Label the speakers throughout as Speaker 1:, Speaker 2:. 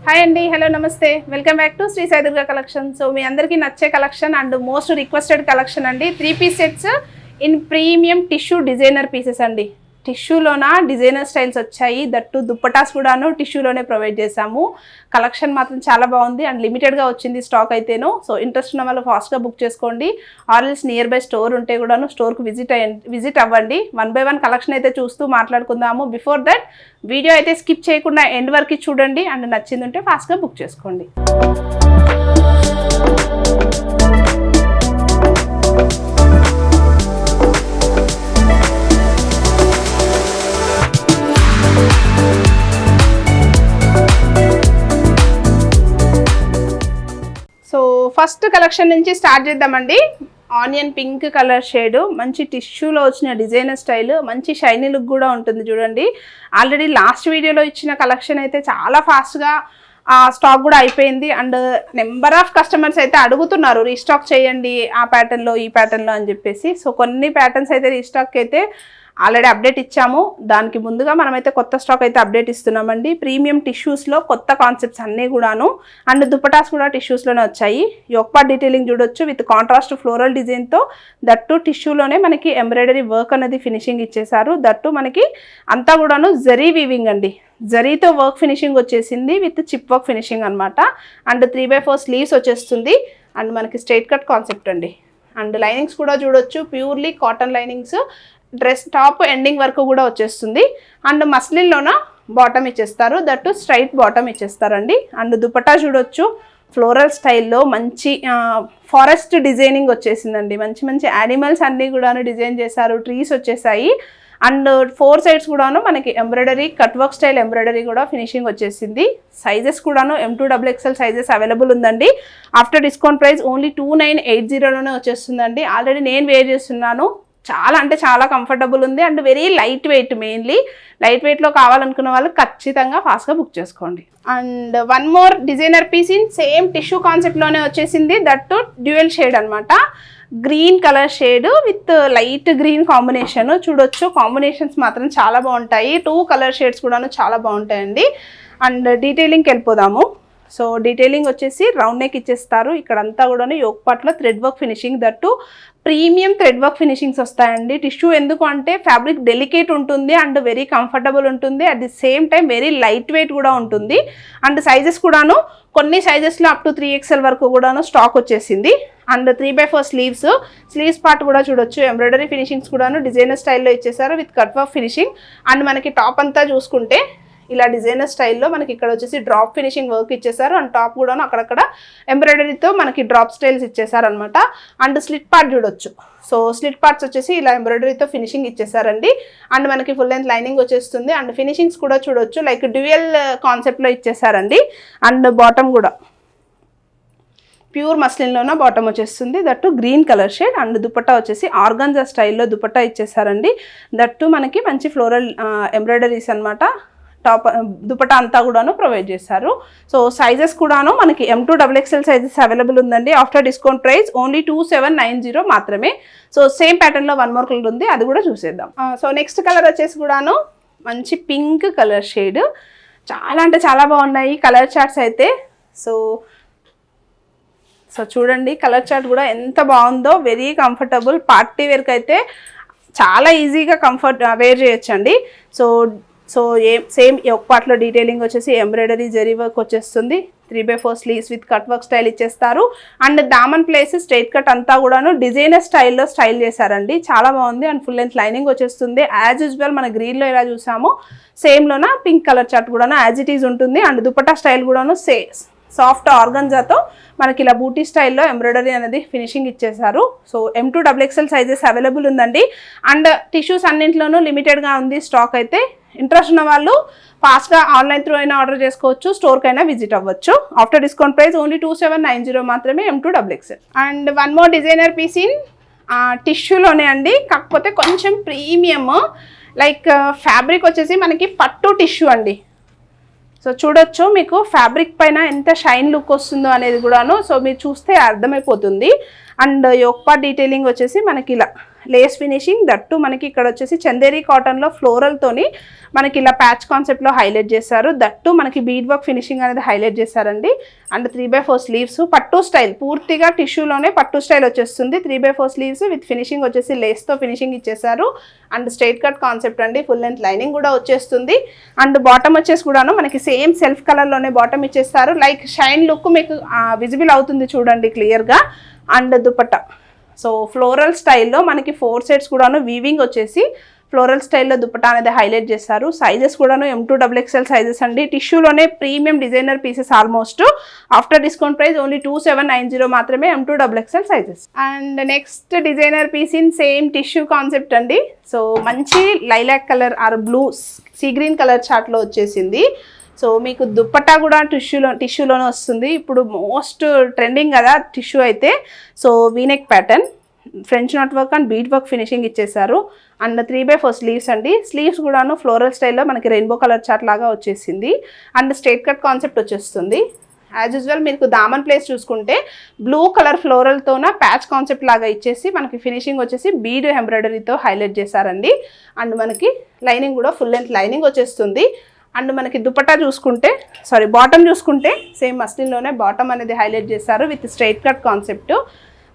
Speaker 1: Hi అండి, hello నమస్తే, welcome back to Shri Sai Durga collection. So మీ అందరికీ నచ్చే collection and most requested collection అండి. 3-piece sets in premium tissue designer pieces అండి. టిష్యూలోన డిజైనర్ స్టైల్స్ వచ్చాయి. దట్టు దుప్పటాస్ కూడాను టిష్యూలోనే ప్రొవైడ్ చేసాము. కలెక్షన్ మాత్రం చాలా బాగుంది అండ్ లిమిటెడ్గా వచ్చింది స్టాక్ అయితేను. సో ఇంట్రెస్ట్ ఉన్న వాళ్ళు ఫాస్ట్గా బుక్ చేసుకోండి. ఆర్ఎల్స్ నియర్ బై స్టోర్ ఉంటే కూడాను స్టోర్కి విజిట్ అవ్వండి. 1 by 1 కలెక్షన్ అయితే చూస్తూ మాట్లాడుకుందాము. బిఫోర్ దట్ వీడియో అయితే స్కిప్ చేయకుండా ఎండ్ వరకు చూడండి అండ్ నచ్చింది ఉంటే ఫాస్ట్గా బుక్ చేసుకోండి. సో ఫస్ట్ కలెక్షన్ నుంచి స్టార్ట్ చేద్దామండి. ఆనియన్ పింక్ కలర్ షేడ్, మంచి టిష్యూలో వచ్చిన డిజైనర్ స్టైల్, మంచి షైనీ లుక్ కూడా ఉంటుంది చూడండి. ఆల్రెడీ లాస్ట్ వీడియోలో ఇచ్చిన కలెక్షన్ అయితే చాలా ఫాస్ట్గా స్టాక్ కూడా అయిపోయింది అండ్ నెంబర్ ఆఫ్ కస్టమర్స్ అయితే అడుగుతున్నారు రీస్టాక్ చేయండి ఆ ప్యాటర్న్లో ఈ ప్యాటర్న్లో అని చెప్పేసి. సో కొన్ని ప్యాటర్న్స్ అయితే రీస్టాక్ అయితే ఆల్రెడీ అప్డేట్ ఇచ్చాము. దానికి ముందుగా మనమైతే కొత్త స్టాక్ అయితే అప్డేట్ ఇస్తున్నామండి. ప్రీమియం టిష్యూస్లో కొత్త కాన్సెప్ట్స్ అన్నీ కూడాను అండ్ దుపటాస్ కూడా టిష్యూస్లోనే వచ్చాయి. యోక్ డీటెయిలింగ్ చూడొచ్చు విత్ కాంట్రాస్ట్ ఫ్లోరల్ డిజైన్తో. దట్టు టిష్యూలోనే మనకి ఎంబ్రాయిడరీ వర్క్ అనేది ఫినిషింగ్ ఇచ్చేసారు. దట్టు మనకి అంతా కూడాను జరీ వీవింగ్ అండి. జరీతో వర్క్ ఫినిషింగ్ వచ్చేసింది విత్ చిప్ వర్క్ ఫినిషింగ్ అనమాట. అండ్ 3/4 స్లీవ్స్ వచ్చేస్తుంది అండ్ మనకి స్ట్రైట్ కట్ కాన్సెప్ట్ అండి. అండ్ లైనింగ్స్ కూడా చూడొచ్చు, purely cotton linings. Dress top ending వరకు కూడా వచ్చేస్తుంది అండ్ మస్లిన్లోన బాటమ్ ఇచ్చేస్తారు. దట్టు స్ట్రైట్ బాటమ్ ఇచ్చేస్తారండి. అండ్ దుపట్టా చూడొచ్చు ఫ్లోరల్ స్టైల్లో మంచి ఫారెస్ట్ డిజైనింగ్ వచ్చేసిందండి. మంచి మంచి యానిమల్స్ అన్నీ కూడాను డిజైన్ చేశారు. ట్రీస్ వచ్చేసాయి అండ్ 4 sides కూడాను మనకి embroidery cut work style embroidery కూడా ఫినిషింగ్ వచ్చేసింది. సైజెస్ కూడాను M2XXL సైజెస్ అవైలబుల్ ఉందండి. ఆఫ్టర్ డిస్కౌంట్ ప్రైస్ ఓన్లీ 2980లోనే వచ్చేస్తుందండి. ఆల్రెడీ నేను వేర్ చేస్తున్నాను. చాలా అంటే చాలా కంఫర్టబుల్ ఉంది and very light weight. Mainly light వెయిట్లో కావాలనుకున్న వాళ్ళు ఖచ్చితంగా ఫాస్ట్గా బుక్ చేసుకోండి. And 1 more designer piece in same tissue కాన్సెప్ట్లోనే వచ్చేసింది. దట్టు డ్యూయల్ షేడ్ అనమాట. Green colour shade with light green combination చూడొచ్చు. కాంబినేషన్స్ మాత్రం చాలా బాగుంటాయి. 2 కలర్ షేడ్స్ కూడాను చాలా బాగుంటాయండి. అండ్ డీటెయిలింగ్కి వెళ్ళిపోదాము. సో డీటెయిలింగ్ వచ్చేసి రౌండ్ నెక్ ఇచ్చేస్తారు. ఇక్కడంతా కూడా యోక్ పార్ట్లో thread work finishing. That premium thread work finishings వస్తాయండి. టిష్యూ ఎందుకు అంటే ఫ్యాబ్రిక్ డెలికేట్ ఉంటుంది అండ్ వెరీ కంఫర్టబుల్ ఉంటుంది. At the same time very light wait కూడా ఉంటుంది. అండ్ సైజెస్ కూడాను కొన్ని సైజెస్లో అప్ టు 3XL వరకు కూడాను స్టాక్ వచ్చేసింది. అండ్ 3/4 స్లీవ్స్ పార్ట్ కూడా చూడొచ్చు. ఎంబ్రాయిడరీ ఫినిషింగ్స్ కూడాను డిజైనర్ స్టైల్లో ఇచ్చేసారు with cut work finishing. And మనకి టాప్ అంతా చూసుకుంటే ఇలా డిజైనర్ స్టైల్లో మనకి ఇక్కడ వచ్చేసి డ్రాప్ ఫినిషింగ్ వర్క్ ఇచ్చేసారు అండ్ టాప్ కూడాను అక్కడక్కడ ఎంబ్రాయిడరీతో మనకి డ్రాప్ స్టైల్స్ ఇచ్చేసారు అనమాట. అండ్ స్లిట్ పార్ట్ చూడొచ్చు. సో స్లిట్ పార్ట్స్ వచ్చేసి ఇలా ఎంబ్రాయిడరీతో ఫినిషింగ్ ఇచ్చేసారండి. అండ్ మనకి ఫుల్ లెంత్ లైనింగ్ వచ్చేస్తుంది అండ్ ఫినిషింగ్స్ కూడా చూడొచ్చు లైక్ డ్యూయల్ కాన్సెప్ట్లో ఇచ్చేసారండి. అండ్ బాటమ్ కూడా ప్యూర్ మస్లిన్లోన బాటమ్ వచ్చేస్తుంది. That green colour shade and dupatta వచ్చేసి ఆర్గాన్జా స్టైల్లో దుపట్టా ఇచ్చేసారండి. దట్టు మనకి మంచి ఫ్లోరల్ ఎంబ్రాయిడరీస్ అనమాట. టాప్ దుపట్టా అంతా కూడాను ప్రొవైడ్ చేశారు. సో సైజెస్ కూడాను మనకి M2XXL సైజెస్ అవైలబుల్ ఉందండి. ఆఫ్టర్ డిస్కౌంట్ ప్రైస్ ఓన్లీ 2790 మాత్రమే. సో సేమ్ ప్యాటర్న్లో 1 more కలర్ ఉంది, అది కూడా చూసేద్దాం. సో నెక్స్ట్ కలర్ వచ్చేసి కూడాను మంచి పింక్ కలర్ షేడ్. చాలా అంటే చాలా బాగున్నాయి కలర్ చార్ట్స్ అయితే. సో చూడండి కలర్ చార్ట్ కూడా ఎంత బాగుందో. వెరీ కంఫర్టబుల్ పార్టీ వేర్కి అయితే చాలా ఈజీగా వేర్ చేయొచ్చండి. సో సేమ్ ఒక పార్ట్లో డీటెయిలింగ్ వచ్చేసి ఎంబ్రాయిడరీ జరీ వర్క్ వచ్చేస్తుంది. 3/4 sleeves with cut work style ఇచ్చేస్తారు. And Daman place straight cut అంతా కూడాను డిజైనర్ స్టైల్లో స్టైల్ చేశారండి. చాలా బాగుంది. అండ్ ఫుల్ లెంత్ లైనింగ్ వచ్చేస్తుంది. యాజ్ యూజువల్ మన గ్రీన్లో ఎలా చూసామో సేమ్లోన పింక్ కలర్ చార్ట్ కూడాను యాజ్ ఇట్ ఈజ్ ఉంటుంది. అండ్ దుపట్టా స్టైల్ కూడాను సాఫ్ట్ ఆర్గన్జాతో మనకి ఇలా బూటీ స్టైల్లో ఎంబ్రాయిడరీ అనేది ఫినిషింగ్ ఇచ్చేసారు. సో M2XXL సైజెస్ అవైలబుల్ ఉందండి. అండ్ టిష్యూస్ అన్నింటిలోనూ లిమిటెడ్గా ఉంది స్టాక్ అయితే. ఇంట్రెస్ట్ ఉన్న వాళ్ళు ఫాస్ట్గా ఆన్లైన్ త్రూ అయినా ఆర్డర్ చేసుకోవచ్చు, స్టోర్కైనా విజిట్ అవ్వచ్చు. ఆఫ్టర్ డిస్కౌంట్ ప్రైస్ ఓన్లీ 2790 మాత్రమే M2XXL. And 1 more designer piece in టిష్యూలోనే అండి. కాకపోతే కొంచెం ప్రీమియం లైక్ ఫ్యాబ్రిక్ వచ్చేసి మనకి పట్టు టిష్యూ అండి. సో చూడొచ్చు మీకు ఫ్యాబ్రిక్ పైన ఎంత షైన్ లుక్ వస్తుందో అనేది కూడాను. సో మీరు చూస్తే అర్థమైపోతుంది. అండ్ యోక్ పార్ట్ డీటెయిలింగ్ వచ్చేసి మనకి ఇలా లేస్ ఫినిషింగ్, దట్టు మనకి ఇక్కడ వచ్చేసి చందేరి కాటన్లో ఫ్లోరల్తోని మనకి ఇలా ప్యాచ్ కాన్సెప్ట్లో హైలైట్ చేశారు. దట్టు మనకి బీడ్ వర్క్ ఫినిషింగ్ అనేది హైలైట్ చేశారండి. అండ్ 3/4 స్లీవ్స్, పట్టు స్టైల్, పూర్తిగా టిష్యూలోనే పట్టు స్టైల్ వచ్చేస్తుంది. 3/4 స్లీవ్స్ విత్ ఫినిషింగ్ వచ్చేసి లేస్తో ఫినిషింగ్ ఇచ్చేసారు. అండ్ స్ట్రైట్ కట్ కాన్సెప్ట్ అండి, ఫుల్ లెంత్ లైనింగ్ కూడా వచ్చేస్తుంది. అండ్ బాటమ్ వచ్చేసి కూడాను మనకి సేమ్ సెల్ఫ్ కలర్లోనే బాటమ్ ఇచ్చేస్తారు. లైక్ షైన్ లుక్ మీకు విజిబుల్ అవుతుంది చూడండి క్లియర్గా. అండ్ దుపట్టా సో ఫ్లోరల్ స్టైల్లో మనకి 4 సెట్స్ కూడాను వీవింగ్ వచ్చేసి ఫ్లోరల్ స్టైల్లో దుపట్టా అనేది హైలైట్ చేస్తారు. సైజెస్ కూడాను M2XXL సైజెస్ అండి. టిష్యూలోనే premium designer pieces almost. After discount price only 2790 మాత్రమే M2XXL sizes. And next designer piece in same tissue concept అండి. సో మంచి lilac colour or blue sea green colour చార్ట్లో వచ్చేసింది. సో మీకు దుప్పట్టా కూడా టిష్యూలోనే వస్తుంది. ఇప్పుడు మోస్ట్ ట్రెండింగ్ కదా టిష్యూ అయితే. So V neck pattern, French knot work and bead work finishing ఇచ్చేసారు. అండ్ 3/4 స్లీవ్స్ అండి. స్లీవ్స్ కూడాను ఫ్లోరల్ స్టైల్లో మనకి రెయిన్బో కలర్ చార్ట్ లాగా వచ్చేసింది. అండ్ స్ట్రైట్ కట్ కాన్సెప్ట్ వచ్చేస్తుంది. యాజ్ యూజువల్ మీకు దామన్ ప్లేస్ చూసుకుంటే బ్లూ కలర్ ఫ్లోరల్తోన ప్యాచ్ కాన్సెప్ట్ లాగా ఇచ్చేసి మనకి ఫినిషింగ్ వచ్చేసి బీడ్ ఎంబ్రాయిడరీతో హైలైట్ చేశారండి. అండ్ మనకి లైనింగ్ కూడా ఫుల్ లెంత్ లైనింగ్ వచ్చేస్తుంది. అండ్ మనకి దుపట్టా చూసుకుంటే బాటమ్ చూసుకుంటే సేమ్ మస్లిన్లోనే బాటమ్ అనేది హైలైట్ చేశారు with straight cut concept.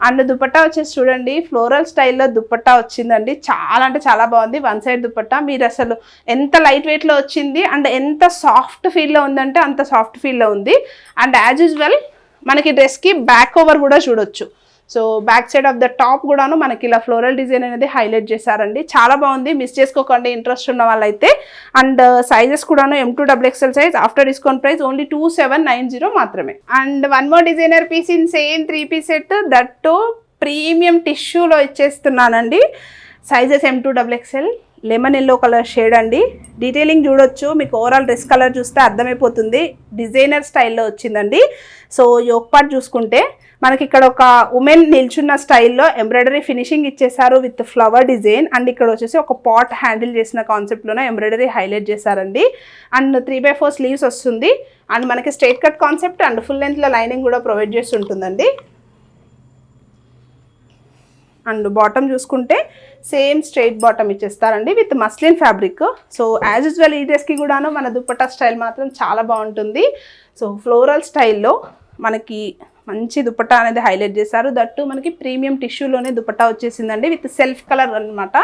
Speaker 1: And dupatta వచ్చేసి చూడండి ఫ్లోరల్ స్టైల్లో దుపట్టా వచ్చిందండి. చాలా అంటే చాలా బాగుంది. 1 సైడ్ దుపట్టా. మీరు అసలు ఎంత లైట్ వెయిట్లో వచ్చింది అండ్ ఎంత సాఫ్ట్ ఫీల్లో ఉందంటే అంత సాఫ్ట్ ఫీల్లో ఉంది. అండ్ యాజ్ యూజువల్ మనకి డ్రెస్కి బ్యాక్ ఓవర్ కూడా చూడొచ్చు. So back side of the top కూడాను మనకి ఇలా ఫ్లోరల్ డిజైన్ అనేది హైలైట్ చేశారండి. చాలా బాగుంది, మిస్ చేసుకోకండి ఇంట్రెస్ట్ ఉన్న వాళ్ళైతే. అండ్ సైజెస్ కూడాను M2XXL size. After discount price only 2790 మాత్రమే. And 1 more designer piece in same 3-piece set, that premium టిష్యూలో ఇచ్చేస్తున్నానండి. Sizes M2XXL, lemon yellow colour shade అండి. డీటెయిలింగ్ చూడొచ్చు, మీకు ఓవరాల్ డ్రెస్ కలర్ చూస్తే అర్థమైపోతుంది. డిజైనర్ స్టైల్లో వచ్చిందండి. సో యోక్ పార్ట్ చూసుకుంటే మనకి ఇక్కడ ఒక ఉమెన్ నిల్చున్న స్టైల్లో ఎంబ్రాయిడరీ ఫినిషింగ్ ఇచ్చేసారు విత్ ఫ్లవర్ డిజైన్. అండ్ ఇక్కడ వచ్చేసి ఒక పాట్ హ్యాండిల్ చేసిన కాన్సెప్ట్లోనే ఎంబ్రాయిడరీ హైలైట్ చేశారండి. అండ్ 3/4 స్లీవ్స్ వస్తుంది. అండ్ మనకి straight cut concept and full లెంత్లో లైనింగ్ కూడా ప్రొవైడ్ చేసి ఉంటుందండి. అండ్ బాటమ్ చూసుకుంటే సేమ్ స్ట్రైట్ బాటమ్ ఇచ్చేస్తారండి with muslin fabric. So as usual ఈ డ్రెస్కి కూడాను మన దుపట్టా స్టైల్ మాత్రం చాలా బాగుంటుంది. సో ఫ్లోరల్ స్టైల్లో మనకి మంచి దుపట్టా అనేది హైలైట్ చేశారు. దట్టు మనకి ప్రీమియం టిష్యూలోనే దుపట్టా వచ్చేసిందండి విత్ సెల్ఫ్ కలర్ అనమాట.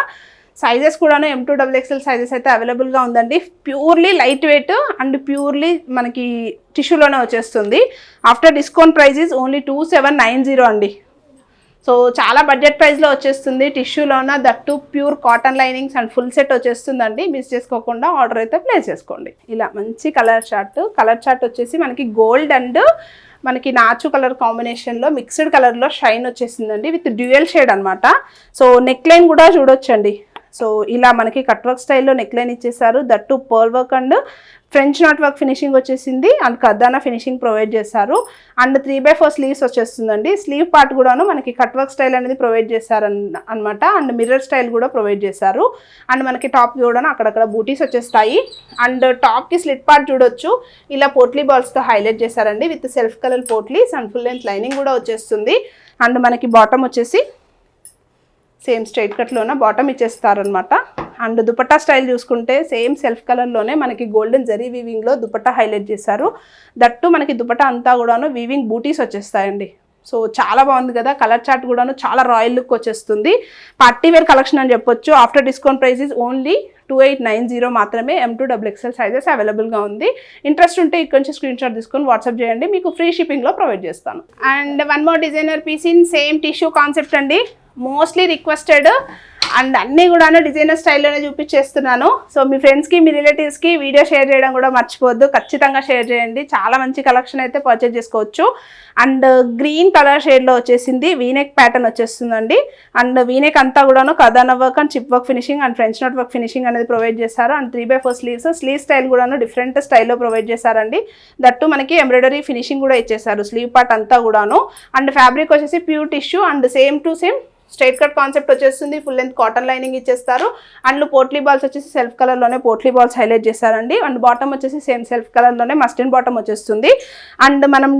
Speaker 1: సైజెస్ కూడాను M2XXL సైజెస్ అయితే అవైలబుల్గా ఉందండి. Purely light weight and purely మనకి టిష్యూలోనే వచ్చేస్తుంది. After discount price is only 2790 అండి. సో చాలా బడ్జెట్ ప్రైస్లో వచ్చేస్తుంది. టిష్యూలోన that pure cotton linings and full set వచ్చేస్తుందండి. మిస్ చేసుకోకుండా ఆర్డర్ అయితే ప్లేస్ చేసుకోండి. ఇలా మంచి కలర్ చార్ట్ వచ్చేసి మనకి గోల్డ్ అండ్ మనకి నాచు కలర్ కాంబినేషన్లో మిక్స్డ్ కలర్లో షైన్ వచ్చేసిందండి విత్ డ్యూయల్ షేడ్ అనమాట. సో నెక్ లైన్ కూడా చూడొచ్చండి. సో ఇలా మనకి కట్ వర్క్ స్టైల్లో నెక్ లైన్ ఇచ్చేసారు. That pearl work and French knot work finishing వచ్చేసింది. అండ్ కర్దానా ఫినిషింగ్ ప్రొవైడ్ చేశారు. అండ్ 3/4 స్లీవ్స్ వచ్చేస్తుందండి. స్లీవ్ పార్ట్ కూడాను మనకి కట్ వర్క్ స్టైల్ అనేది ప్రొవైడ్ చేశారు అనమాట. అండ్ మిర్రర్ స్టైల్ కూడా ప్రొవైడ్ చేశారు. అండ్ మనకి టాప్ కూడా అక్కడక్కడ బూటీస్ వచ్చేస్తాయి. అండ్ టాప్కి స్లిట్ పార్ట్ చూడొచ్చు, ఇలా పోట్లీ బాల్స్తో హైలైట్ చేశారండి with self colour potlis and full length lining కూడా వచ్చేస్తుంది. అండ్ మనకి బాటమ్ వచ్చేసి సేమ్ స్ట్రైట్ కట్లోనే బాటమ్ ఇచ్చేస్తారనమాట. అండ్ దుపట్టా స్టైల్ చూసుకుంటే సేమ్ సెల్ఫ్ కలర్లోనే మనకి గోల్డెన్ జరీ వీవింగ్లో దుపట్టా హైలైట్ చేశారు. దట్టు మనకి దుపట్టా అంతా కూడాను వీవింగ్ బూటీస్ వచ్చేస్తాయండి. సో చాలా బాగుంది కదా. కలర్ చార్ట్ కూడాను చాలా రాయల్ లుక్ వచ్చేస్తుంది. పార్టీ వేర్ కలెక్షన్ అని చెప్పొచ్చు. After discount price is only 2890 మాత్రమే. M2XXL సైజెస్ అవైలబుల్గా ఉంది. ఇంట్రెస్ట్ ఉంటే ఇక్కడ నుంచి స్క్రీన్ షాట్ తీసుకొని వాట్సాప్ చేయండి, మీకు ఫ్రీ షిప్పింగ్లో ప్రొవైడ్ చేస్తాను. And 1 more designer piece in same tissue concept అండి. మోస్ట్లీ రిక్వెస్టెడ్ అండ్ అన్నీ కూడాను డిజైనర్ స్టైల్లోనే చూపించేస్తున్నాను. సో మీ ఫ్రెండ్స్కి మీ రిలేటివ్స్కి వీడియో షేర్ చేయడం కూడా మర్చిపోవద్దు, ఖచ్చితంగా షేర్ చేయండి. చాలా మంచి కలెక్షన్ అయితే పర్చేజ్ చేసుకోవచ్చు. అండ్ గ్రీన్ కలర్ షేడ్లో వచ్చేసింది. వీనెక్ ప్యాటర్న్ వచ్చేస్తుందండి. అండ్ వీనెక్ అంతా కూడాను kardana work and chip work finishing and French knot work finishing అనేది ప్రొవైడ్ చేశారు. అండ్ 3/4 స్లీవ్ స్టైల్ కూడాను డిఫరెంట్ స్టైల్లో ప్రొవైడ్ చేశారండి. దట్టు మనకి ఎంబ్రాయిడరీ ఫినిషింగ్ కూడా ఇచ్చేసారు స్లీవ్ పార్ట్ అంతా కూడాను. అండ్ ఫ్యాబ్రిక్ వచ్చేసి pure tissue and same to same straight cut concept వచ్చేస్తుంది. ఫుల్ లెంత్ కాటన్ లైనింగ్ ఇచ్చేస్తారు. అండ్ పోట్లీ బాల్స్ వచ్చేసి సెల్ఫ్ కలర్లోనే పోట్లీ బాల్స్ హైలైట్ చేశారండి. అండ్ బాటమ్ వచ్చేసి సేమ్ సెల్ఫ్ కలర్లోనే మస్టర్డ్ బాటమ్ వచ్చేస్తుంది. అండ్ మనం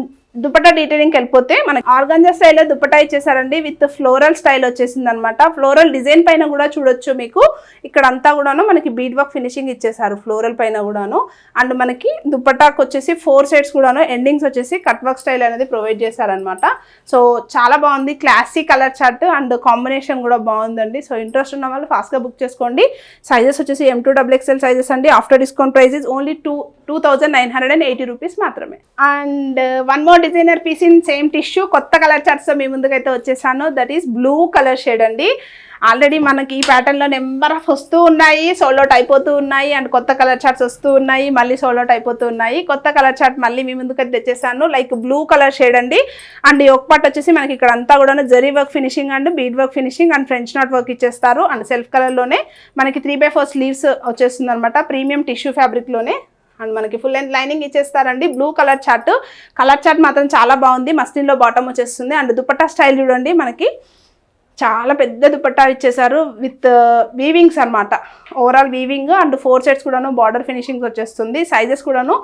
Speaker 1: దుపట్టా డీటెయిలింగ్కి వెళ్ళిపోతే మనకి ఆర్గాంజా స్టైల్లో దుపట్టా ఇచ్చేసారండి విత్ ఫ్లోరల్ స్టైల్ వచ్చేసింది అనమాట. ఫ్లోరల్ డిజైన్ పైన కూడా చూడొచ్చు మీకు ఇక్కడ అంతా కూడాను మనకి బీడ్ వర్క్ ఫినిషింగ్ ఇచ్చేసారు ఫ్లోరల్ పైన కూడాను. అండ్ మనకి దుపట్టాకి వచ్చేసి 4 సైడ్స్ కూడాను ఎండింగ్స్ వచ్చేసి కట్ వర్క్ స్టైల్ అనేది ప్రొవైడ్ చేశారనమాట. సో చాలా బాగుంది, classy colour chart and combination కూడా బాగుందండి. సో ఇంట్రెస్ట్ ఉన్న వాళ్ళు ఫాస్ట్గా బుక్ చేసుకోండి. సైజెస్ వచ్చేసి M2XXL సైజెస్ అండి. After discount price is only 2,980 rupees మాత్రమే. And one more designer piece in same tissue కొత్త కలర్ చార్ట్స్తో మీ ముందుకైతే వచ్చేసాను. That is blue colour shade అండి. ఆల్రెడీ మనకి ఈ ప్యాటర్న్లో నెంబర్ ఆఫ్ వస్తూ ఉన్నాయి, సోల్డ్ అవుట్ అయిపోతూ ఉన్నాయి, అండ్ కొత్త కలర్ చార్ట్స్ వస్తూ ఉన్నాయి, మళ్ళీ సోల్డ్ అవుట్ అయిపోతూ ఉన్నాయి. కొత్త కలర్ చార్ట్ మళ్ళీ మీ ముందుకైతే తెచ్చేసాను. లైక్ బ్లూ కలర్ షేడ్ అండి. అండ్ ఈ ఒక పార్ట్ వచ్చేసి మనకి ఇక్కడ అంతా కూడా zari work finishing and bead work finishing and French knot work ఇచ్చేస్తారు. అండ్ సెల్ఫ్ కలర్లోనే మనకి 3/4 స్లీవ్స్ వచ్చేస్తుంది అనమాట, ప్రీమియం టిష్యూ ఫ్యాబ్రిక్లోనే. అండ్ మనకి ఫుల్ లెంత్ లైనింగ్ ఇచ్చేస్తారండి. బ్లూ కలర్ చార్ట్ మాత్రం చాలా బాగుంది. మస్లిన్లో బాటమ్ వచ్చేస్తుంది. అండ్ దుపట్టా స్టైల్ చూడండి, మనకి చాలా పెద్ద దుపట్టా ఇచ్చేసారు విత్ వీవింగ్స్ అనమాట. ఓవరాల్ వీవింగ్ అండ్ 4 సైడ్స్ కూడాను బార్డర్ ఫినిషింగ్స్ వచ్చేస్తుంది. సైజెస్ కూడాను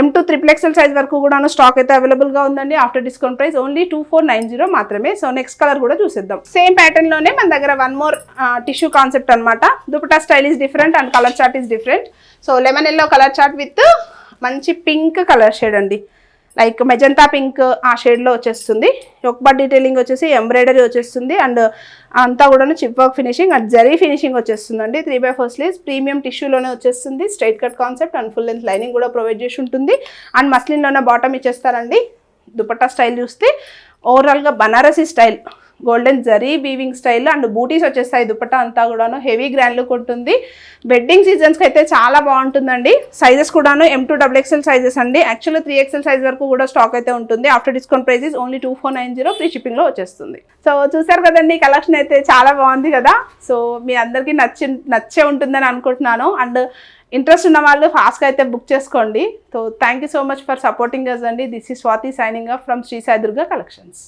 Speaker 1: M2XXL సైజ్ వరకు కూడాను స్టాక్ అయితే అవైలబుల్గా ఉందండి. ఆఫ్టర్ డిస్కౌంట్ ప్రైస్ ఓన్లీ 2,490 మాత్రమే. సో నెక్స్ట్ కలర్ కూడా చూసేద్దాం. సేమ్ ప్యాటర్న్లోనే మన దగ్గర వన్ మోర్ టిష్యూ కాన్సెప్ట్ అనమాట. Dupatta style is different and colour chart is different. So lemon yellow colour chart with మంచి పింక్ కలర్ షేడ్ అండి, లైక్ మెజంతా పింక్ ఆ షేడ్లో వచ్చేస్తుంది. ఒక డీటెయిలింగ్ వచ్చేసి ఎంబ్రాయిడరీ వచ్చేస్తుంది. అండ్ అంతా కూడా chip work finishing and zari finishing వచ్చేస్తుంది అండి. 3/4 స్లీవ్స్ ప్రీమియం టిష్యూలోనే వచ్చేస్తుంది. Straight cut concept and full length lining కూడా ప్రొవైడ్ చేసి ఉంటుంది. అండ్ మస్లిన్లోనే బాటమ్ ఇచ్చేస్తారండి. దుపట్టా స్టైల్ చూస్తే ఓవరాల్గా Banarasi style, golden zari weaving style and butis వచ్చేస్తాయి. దుపట్టా అంతా కూడాను హెవీ గ్రాండ్ లుక్ ఉంటుంది. వెడ్డింగ్ సీజన్స్కి అయితే చాలా బాగుంటుందండి. సైజెస్ కూడాను M2XXL సైజెస్ అండి. యాక్చువల్లీ 3XL సైజ్ వరకు కూడా స్టాక్ అయితే ఉంటుంది. After discount price is only 2,490 free షిప్పింగ్లో వచ్చేస్తుంది. సో చూసారు కదండి, కలెక్షన్ అయితే చాలా బాగుంది కదా. సో మీ అందరికీ నచ్చే ఉంటుందని అనుకుంటున్నాను. అండ్ ఇంట్రెస్ట్ ఉన్న వాళ్ళు ఫాస్ట్గా అయితే బుక్ చేసుకోండి. So thank you so much for supporting us అండి. This is Swathi signing off from Shri Sai Durga collections.